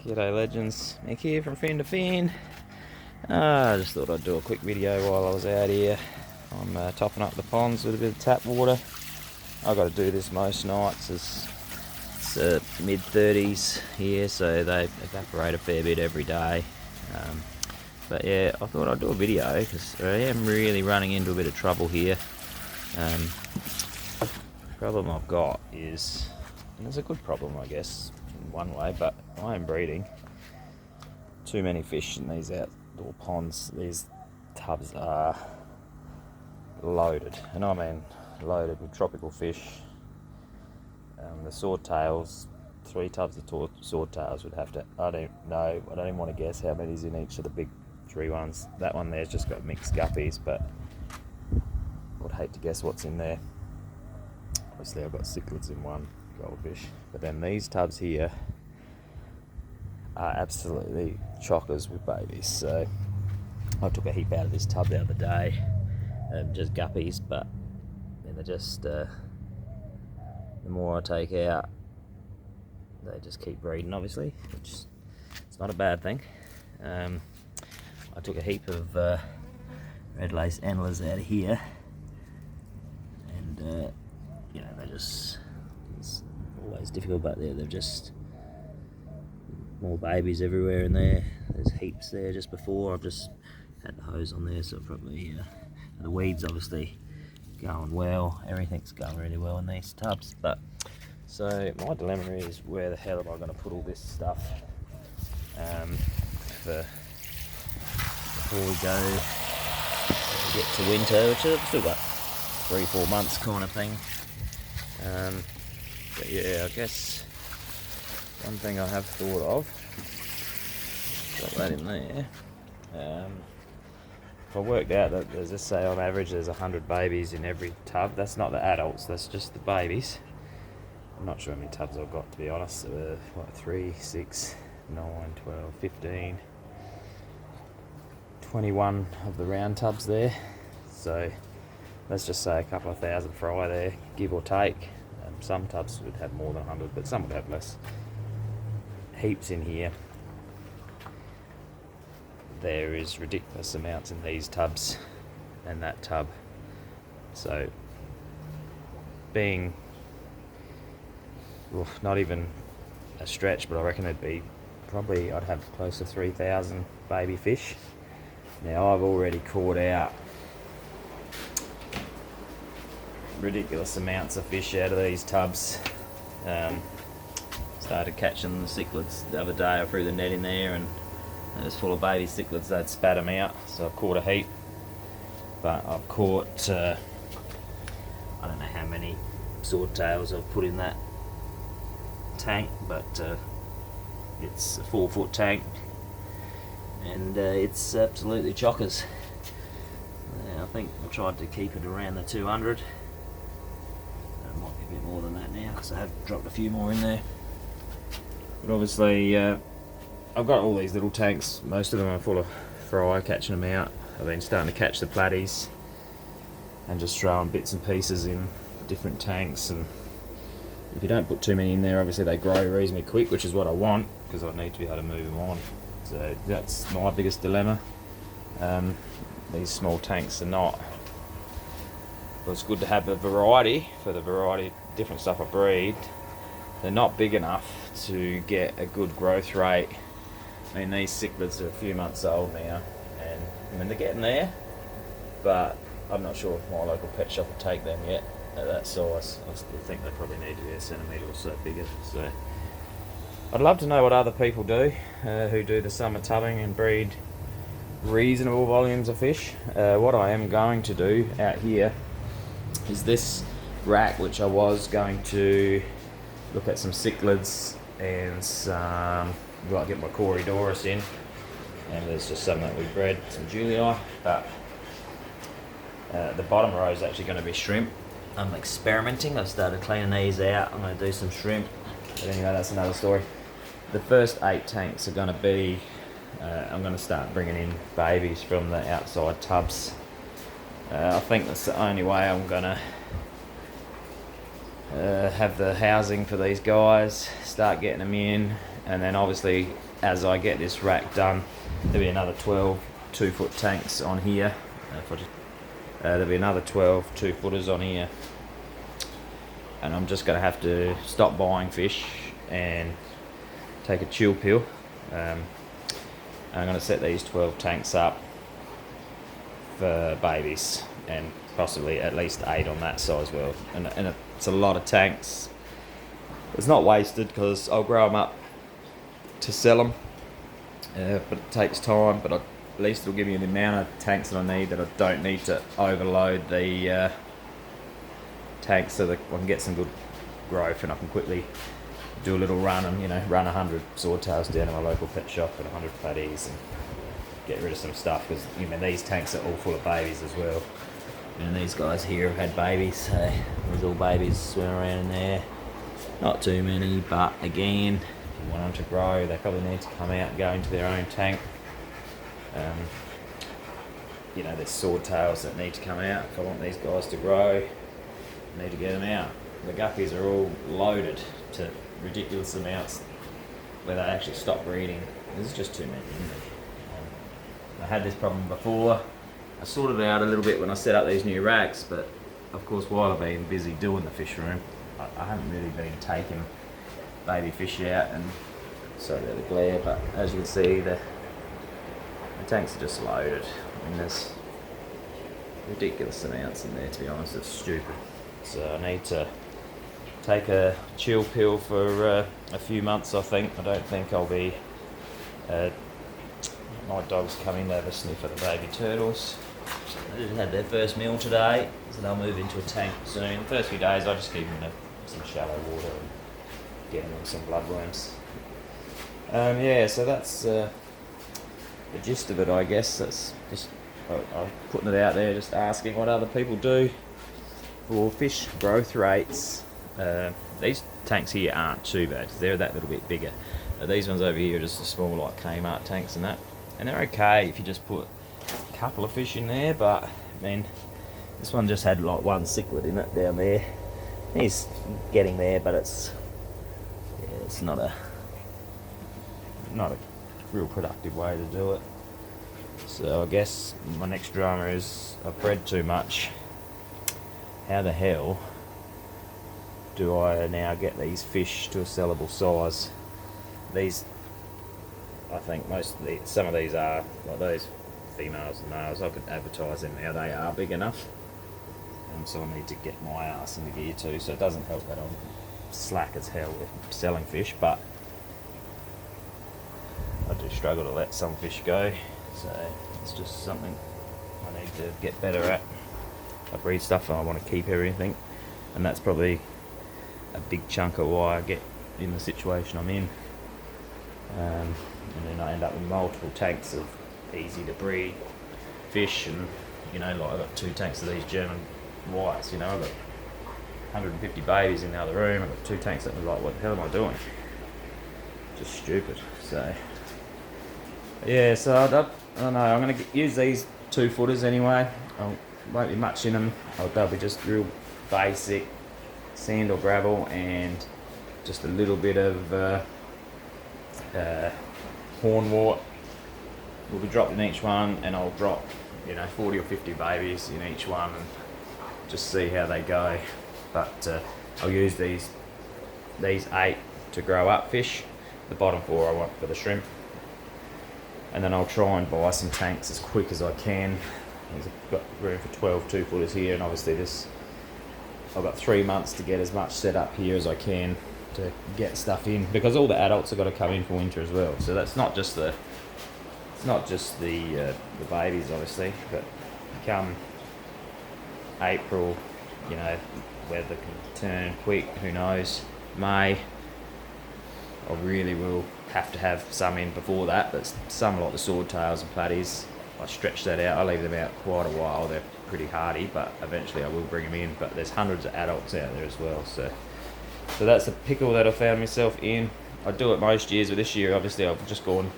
G'day legends, Mick here from Fin to Fin. I just thought I'd do a quick video while I was out here. I'm topping up the ponds with a bit of tap water. I've got to do this most nights. It's mid 30s here, so they evaporate a fair bit every day. But yeah, I thought I'd do a video because I am really running into a bit of trouble here. The problem I've got is, and it's a good problem I guess in one way, but I am breeding too many fish in these outdoor ponds. These tubs are loaded, and I mean loaded with tropical fish. The swordtails, 3 tubs of swordtails would have to, I don't even want to guess how many's in each of the big 3 ones. That one there's just got mixed guppies, but I would hate to guess what's in there. Obviously I've got cichlids in one, goldfish, but then these tubs here are absolutely chockers with babies. So I took a heap out of this tub the other day, just guppies, but then they're just the more I take out, they just keep breeding, obviously, which it's not a bad thing. I took a heap of red lace antlers out of here, and you know, they're just, it's always difficult, but they've just more babies everywhere in there. There's heaps there just before. I've just had the hose on there, so probably the weeds obviously going well. Everything's going really well in these tubs. But so my dilemma is, where the hell am I going to put all this stuff before we get to winter, which I've still got 3-4 months kind of thing. But yeah, I guess one thing I have thought of, got that in there. If I worked out that there's, just say on average there's 100 babies in every tub. That's not the adults, that's just the babies. I'm not sure how many tubs I've got, to be honest. 3, 6, 9, 12, 15, 21 of the round tubs there. So let's just say a couple of thousand fry there, give or take. Some tubs would have more than 100, but some would have less. Heaps in here. There is ridiculous amounts in these tubs and that tub. So being, well, not even a stretch, but I reckon it'd be probably, I'd have close to 3,000 baby fish. Now I've already caught out ridiculous amounts of fish out of these tubs. Started catching the cichlids the other day. I threw the net in there and it was full of baby cichlids. They'd spat them out, so I've caught a heap. But I've caught I don't know how many swordtails I've put in that tank, but it's a 4-foot tank, and it's absolutely chockers. I think I tried to keep it around the 200. It might be a bit more than that now because I have dropped a few more in there. But obviously I've got all these little tanks. Most of them are full of fry, catching them out. I've been starting to catch the platies and just throwing bits and pieces in different tanks. And if you don't put too many in there, obviously they grow reasonably quick, which is what I want because I need to be able to move them on. So that's my biggest dilemma. These small tanks are not, well, it's good to have a variety for the variety of different stuff I breed. They're not big enough to get a good growth rate. I mean, these cichlids are a few months old now, and I mean, they're getting there, but I'm not sure if my local pet shop will take them yet at that size. I still think they probably need to be a centimetre or so bigger. So I'd love to know what other people do who do the summer tubbing and breed reasonable volumes of fish. What I am going to do out here is this rack, which I was going to look at some cichlids and some, well, get my Corydoras in, and there's just some that we bred, some Julii, but the bottom row is actually going to be shrimp. I'm experimenting. I've started cleaning these out. I'm going to do some shrimp, but anyway, that's another story. The first 8 tanks are going to be, I'm going to start bringing in babies from the outside tubs. I think that's the only way I'm going to have the housing for these guys, start getting them in, and then obviously as I get this rack done, there'll be another 12 2-foot tanks on here. There'll be another 12 2-footers on here, and I'm just going to have to stop buying fish and take a chill pill. I'm going to set these 12 tanks up for babies, and possibly at least 8 on that side as well. And it's a lot of tanks. It's not wasted because I'll grow them up to sell them, but it takes time. But at least it'll give me the amount of tanks that I need, that I don't need to overload the tanks, so that I can get some good growth and I can quickly do a little run and run 100 swordtails down to my local pet shop and 100 platies and get rid of some stuff, because these tanks are all full of babies as well. And these guys here have had babies, so there's all babies swimming around in there. Not too many, but again, if you want them to grow, they probably need to come out and go into their own tank. There's swordtails that need to come out. If I want these guys to grow, I need to get them out. The guppies are all loaded to ridiculous amounts where they actually stop breeding. There's just too many. I had this problem before. I sorted it out a little bit when I set up these new racks, but of course while I've been busy doing the fish room, I haven't really been taking baby fish out, and sorry about the glare, but as you can see, the tanks are just loaded. There's ridiculous amounts in there, to be honest. It's stupid. So I need to take a chill pill for a few months, I think. I don't think I'll be... my dogs come in to have a sniff at the baby turtles. They just had their first meal today, so they'll move into a tank soon. The first few days I just keep them in some shallow water and get them some bloodworms. So that's the gist of it, I guess. That's just I'm putting it out there, just asking what other people do for fish growth rates. These tanks here aren't too bad, because they're that little bit bigger. These ones over here are just the small, like Kmart tanks and that. And they're okay if you just put a couple of fish in there, but this one just had like one cichlid in it down there. He's getting there, but it's not a real productive way to do it. So I guess my next drama is I've bred too much. How the hell do I now get these fish to a sellable size? These, I think some of these are, like those females and males, I could advertise them now, they are big enough. So I need to get my ass in the gear too, so it doesn't help that I'm slack as hell with selling fish, but I do struggle to let some fish go, so it's just something I need to get better at. I breed stuff and I want to keep everything, and that's probably a big chunk of why I get in the situation I'm in. And then I end up with multiple tanks of easy to breed fish, and like I've got 2 tanks of these German whites. I've got 150 babies in the other room. I've got 2 tanks that are like, what the hell am I doing? Just stupid. So yeah, so I don't know. I'm going to use these 2-footers anyway. Won't be much in them. They'll be just real basic sand or gravel and just a little bit of hornwort will be dropped in each one, and I'll drop 40 or 50 babies in each one and just see how they go. But I'll use these 8 to grow up fish. The bottom 4 I want for the shrimp, and then I'll try and buy some tanks as quick as I can. I've got room for 12 2-footers here, and obviously I've got 3 months to get as much set up here as I can to get stuff in, because all the adults have got to come in for winter as well. So that's not just the babies, obviously, but come April, weather can turn quick. Who knows? May, I really will have to have some in before that. But some like the swordtails and platies, I stretch that out. I leave them out quite a while. They're pretty hardy, but eventually I will bring them in. But there's hundreds of adults out there as well. So that's the pickle that I found myself in. I do it most years, but this year obviously I've just gone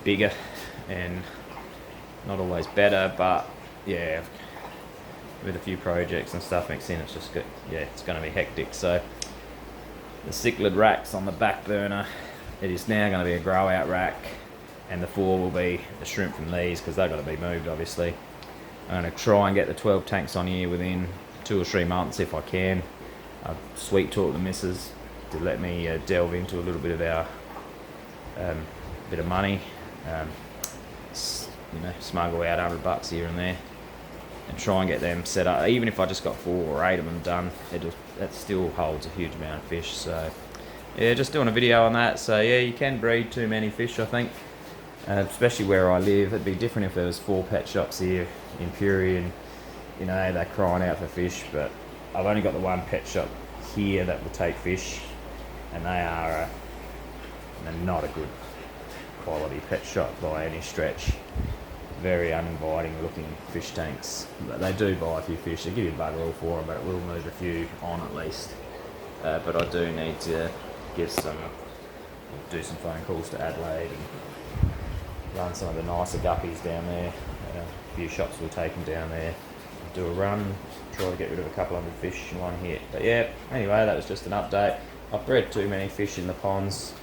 bigger and not always better, but yeah, with a few projects and stuff mixed in, it's just good. Yeah, it's going to be hectic. So the cichlid racks on the back burner it is now going to be a grow out rack, and the 4 will be the shrimp from these because they've got to be moved obviously. I'm going to try and get the 12 tanks on here within 2 or 3 months if I can. I've sweet talked the missus to let me delve into a little bit of our bit of money, you know, smuggle out $100 here and there, and try and get them set up. Even if I just got 4 or 8 of them done, that still holds a huge amount of fish. So yeah, just doing a video on that. So yeah, you can breed too many fish, I think, especially where I live. It'd be different if there was 4 pet shops here in Puri, and you know they're crying out for fish. But I've only got the 1 pet shop here that will take fish, and they're not a good quality pet shop by any stretch. Very uninviting looking fish tanks, but they do buy a few fish. They give you bugger all for them, but it will move a few on at least. But I do need to do some phone calls to Adelaide and run some of the nicer guppies down there. A few shops will take them down there, do a run, try to get rid of a couple hundred fish in one hit. But yeah, anyway, that was just an update. I've bred too many fish in the ponds,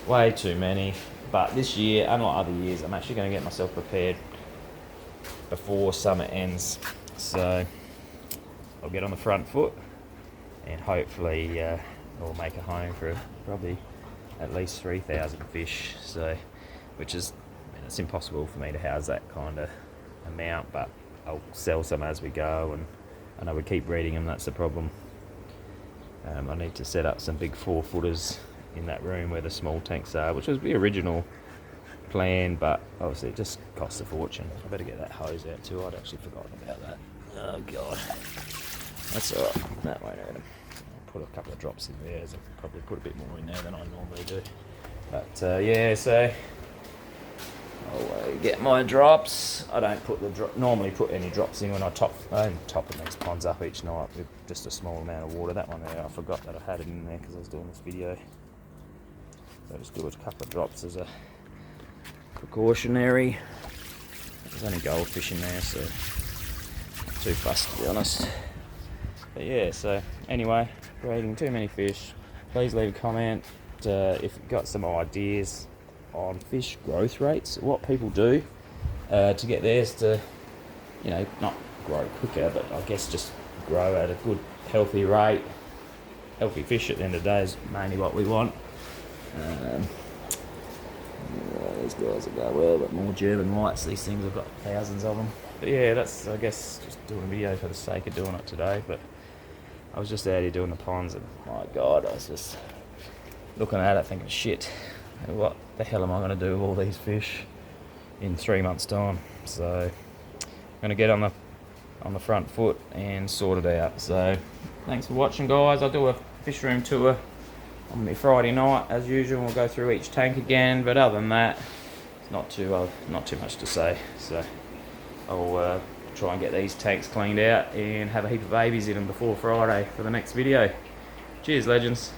way too many. But this year, unlike other years, I'm actually going to get myself prepared before summer ends. So I'll get on the front foot and hopefully I'll make a home for probably at least 3,000 fish. So, which is, it's impossible for me to house that kind of amount, but I'll sell some as we go, and I know we keep breeding them, that's the problem. I need to set up some big 4-footers in that room where the small tanks are, which was the original plan, but obviously it just costs a fortune. I better get that hose out too. I'd actually forgotten about that. Oh god, that's alright, that won't hurt them. I'll put a couple of drops in there. I'll probably put a bit more in there than I normally do, but yeah, so I'll get my drops. I don't normally put any drops in when I I'm topping these ponds up each night with just a small amount of water. That one there, I forgot that I had it in there because I was doing this video. So just do a couple of drops as a precautionary. There's only goldfish in there, so not too fussed to be honest. But yeah, so anyway, breeding too many fish. Please leave a comment if you've got some ideas on fish growth rates, what people do to get theirs to, you know, not grow quicker, but I guess just grow at a good healthy rate. Healthy fish at the end of the day is mainly what we want. These guys will go well, but more German whites, these things, I've got thousands of them. But yeah, that's, I guess, just doing a video for the sake of doing it today. But I was just out here doing the ponds, and my god, I was just looking at it thinking, shit, what the hell am I going to do with all these fish in 3 months time? So I'm going to get on the front foot and sort it out. So thanks for watching, guys. I'll do a fish room tour on my Friday night as usual. We'll go through each tank again, but other than that, it's not too much to say. So I'll try and get these tanks cleaned out and have a heap of babies in them before Friday for the next video. Cheers, legends.